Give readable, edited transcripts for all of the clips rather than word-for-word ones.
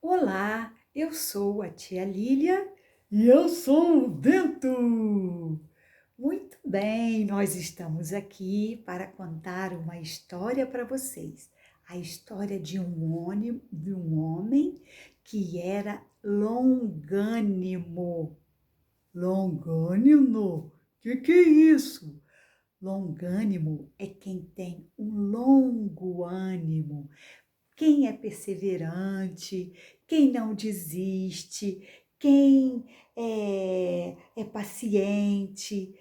Olá, eu sou a tia Lília. E eu sou o Bento. Muito bem, nós estamos aqui para contar uma história para vocês. A história de um homem que era longânimo. Longânimo? Que é isso? Longânimo é quem tem um longo ânimo, quem é perseverante, quem não desiste, quem é paciente,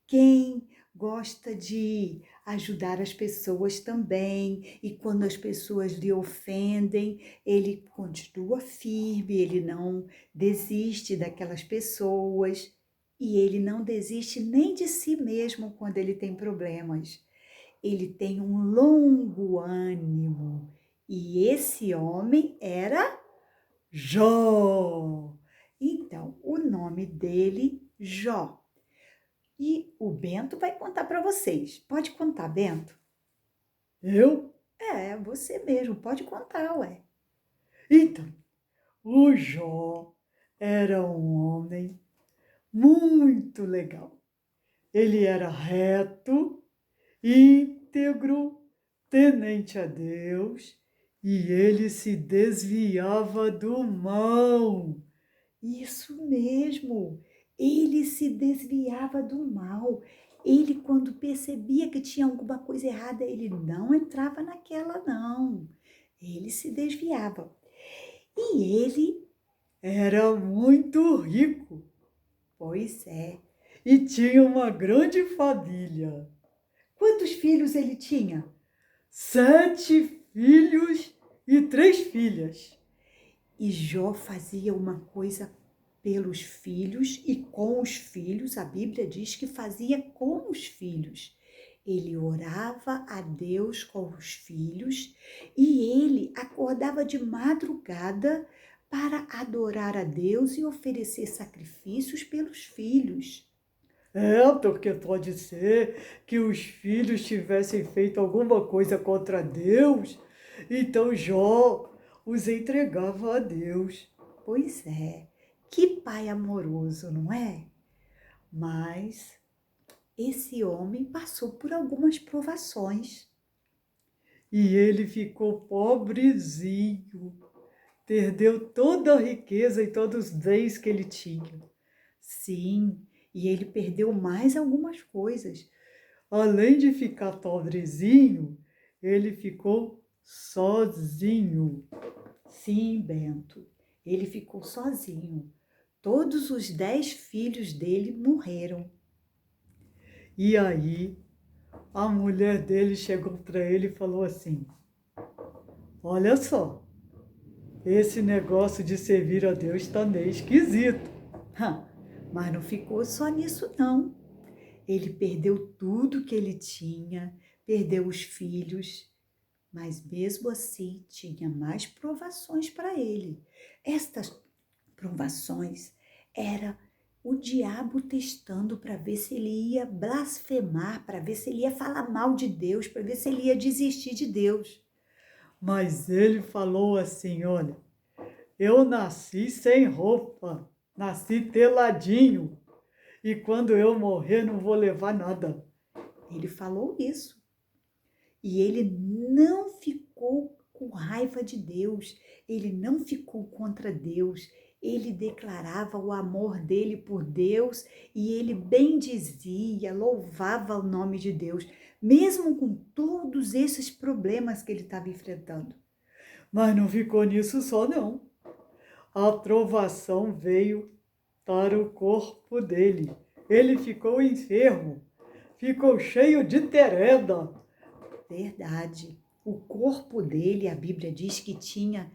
quem gosta de ajudar as pessoas também, e quando as pessoas lhe ofendem, ele continua firme, ele não desiste daquelas pessoas e ele não desiste nem de si mesmo quando ele tem problemas. Ele tem um longo ânimo. E esse homem era Jó. então o nome dele Jó. E o Bento vai contar para vocês. Pode contar, Bento? Eu? É, você mesmo, pode contar, ué. Então, o Jó era um homem muito legal. Ele era reto, íntegro, temente a Deus e ele se desviava do mal. Isso mesmo. Ele se desviava do mal. Ele, quando percebia que tinha alguma coisa errada, ele não entrava naquela, não. Ele se desviava. E ele, Era muito rico pois é. e tinha uma grande família. Quantos filhos ele tinha? 7 filhos e 3 filhas. E Jó fazia uma coisa pelos filhos e com os filhos. A Bíblia diz que fazia com os filhos. Ele orava a Deus com os filhos e ele acordava de madrugada para adorar a Deus e oferecer sacrifícios pelos filhos. É, porque pode ser que os filhos tivessem feito alguma coisa contra Deus, então Jó os entregava a Deus. Pois é, que pai amoroso, não é? Mas esse homem passou por algumas provações. E ele ficou pobrezinho, perdeu toda a riqueza e todos os bens que ele tinha. Sim, e ele perdeu mais algumas coisas. Além de ficar pobrezinho, ele ficou sozinho. Sim, Bento, ele ficou sozinho. Todos os 10 filhos dele morreram. E aí, a mulher dele chegou para ele e falou assim: Olha só, esse negócio de servir a Deus está meio esquisito. Hã, mas não ficou só nisso, não. Ele perdeu tudo que ele tinha, perdeu os filhos, mas mesmo assim tinha mais provações para ele. Estas provações era o diabo testando para ver se ele ia blasfemar, para ver se ele ia falar mal de Deus, para ver se ele ia desistir de Deus. Mas ele falou assim: Olha, eu nasci sem roupa, nasci peladinho, e quando eu morrer não vou levar nada. Ele falou isso. E ele não ficou com raiva de Deus, ele não ficou contra Deus, ele declarava o amor dele por Deus e ele bendizia, louvava o nome de Deus, mesmo com todos esses problemas que ele estava enfrentando. Mas não ficou nisso só, não. A provação veio para o corpo dele. Ele ficou enfermo, ficou cheio de tereda. Verdade. O corpo dele, a Bíblia diz que tinha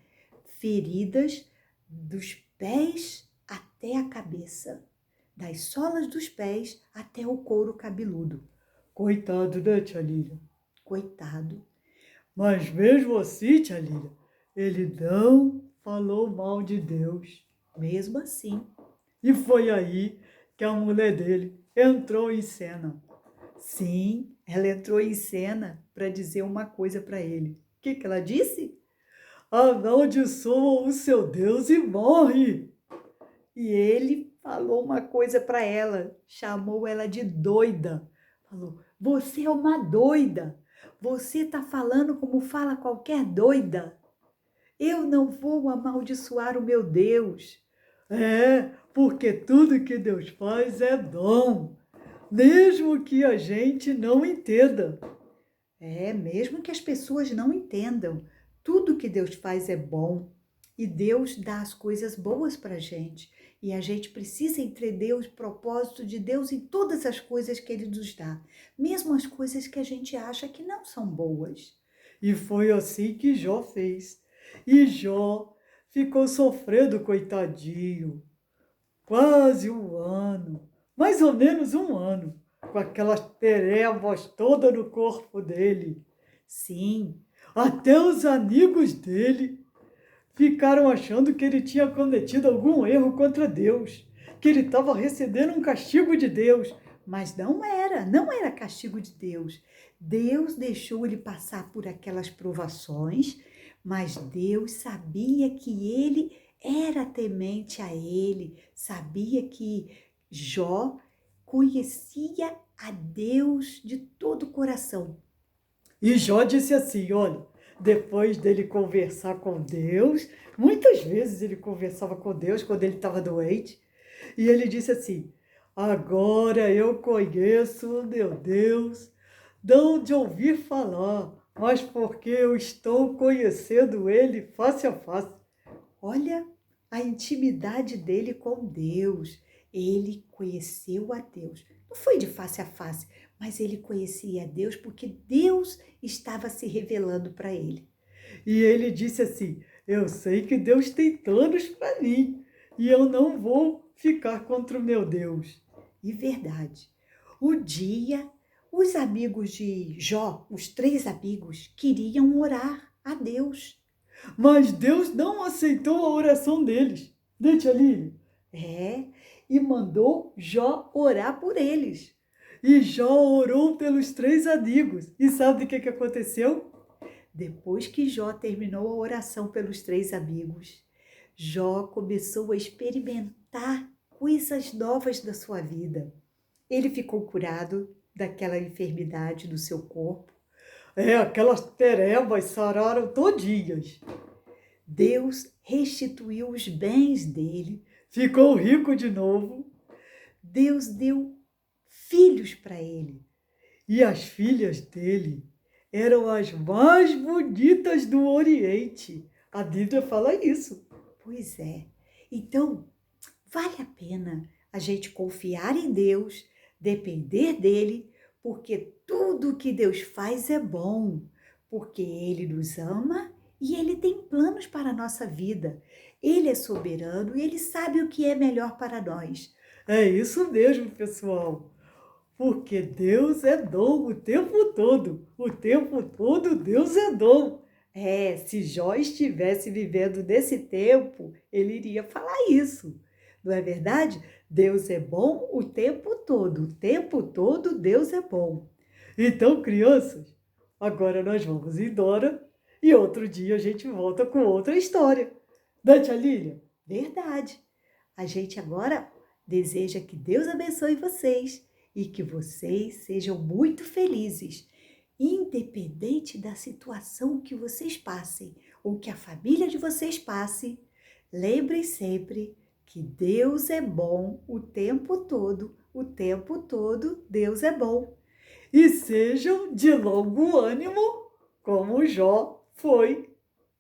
feridas dos pés até a cabeça, das solas dos pés até o couro cabeludo. Coitado, né, tia Lília? Coitado. Mas mesmo assim, tia Lília, ele não falou mal de Deus. Mesmo assim, E foi aí que a mulher dele entrou em cena. sim, ela entrou em cena para dizer uma coisa para ele. O que ela disse? amaldiçoa o seu Deus e morre. E ele falou uma coisa para ela, chamou ela de doida. Falou: Você é uma doida. Você está falando como fala qualquer doida. Eu não vou amaldiçoar o meu Deus. É, porque tudo que Deus faz é dom, mesmo que a gente não entenda. É, mesmo que as pessoas não entendam, tudo que Deus faz é bom e Deus dá as coisas boas para a gente. E a gente precisa entender o propósito de Deus em todas as coisas que Ele nos dá, mesmo as coisas que a gente acha que não são boas. E foi assim que Jó fez. E Jó ficou sofrendo, coitadinho, quase um ano, mais ou menos um ano, com aquelas trevas todas no corpo dele. Sim, Até os amigos dele ficaram achando que ele tinha cometido algum erro contra Deus, que ele estava recebendo um castigo de Deus. mas não era castigo de Deus. Deus deixou ele passar por aquelas provações, mas Deus sabia que ele era temente a ele, sabia que Jó conhecia a Deus de todo o coração. E Jó disse assim, olha, depois dele conversar com Deus, muitas vezes ele conversava com Deus quando ele estava doente, e ele disse assim, agora eu conheço o meu Deus, não de ouvir falar, mas porque eu estou conhecendo ele face a face. Olha a intimidade dele com Deus. Ele conheceu a Deus. Não foi de face a face, mas ele conhecia a Deus porque Deus estava se revelando para ele. E ele disse assim, eu sei que Deus tem planos para mim, e eu não vou ficar contra o meu Deus. E verdade. O dia, os amigos de Jó, os 3 amigos, queriam orar a Deus. Mas Deus não aceitou a oração deles, né, tia Lília? É, e mandou Jó orar por eles. E Jó orou pelos 3 amigos. E sabe o que aconteceu? Depois que Jó terminou a oração pelos 3 amigos, Jó começou a experimentar coisas novas da sua vida. Ele ficou curado daquela enfermidade do seu corpo. É, aquelas terebas sararam todinhas. Deus restituiu os bens dele. Ficou rico de novo. Deus deu filhos para ele. E as filhas dele eram as mais bonitas do Oriente. A Bíblia fala isso. Pois é. Então, vale a pena a gente confiar em Deus, depender dele, porque tudo que Deus faz é bom, porque ele nos ama e ele tem planos para a nossa vida. Ele é soberano e ele sabe o que é melhor para nós. É isso mesmo, pessoal. Porque Deus é dom o tempo todo. O tempo todo Deus é dom. É, se Jó estivesse vivendo nesse tempo, ele iria falar isso. Não é verdade? Deus é bom o tempo todo Deus é bom. Então, crianças, agora nós vamos embora e outro dia a gente volta com outra história. Da tia Lília? Verdade. A gente agora deseja que Deus abençoe vocês e que vocês sejam muito felizes, independente da situação que vocês passem ou que a família de vocês passe. Lembrem sempre que Deus é bom o tempo todo Deus é bom. E sejam de longo ânimo, como Jó foi.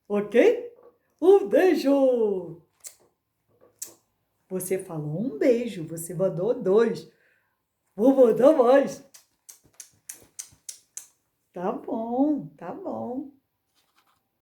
Ok? Um beijo! Você falou um beijo, você mandou 2. Vou mandar mais. Tá bom, tá bom.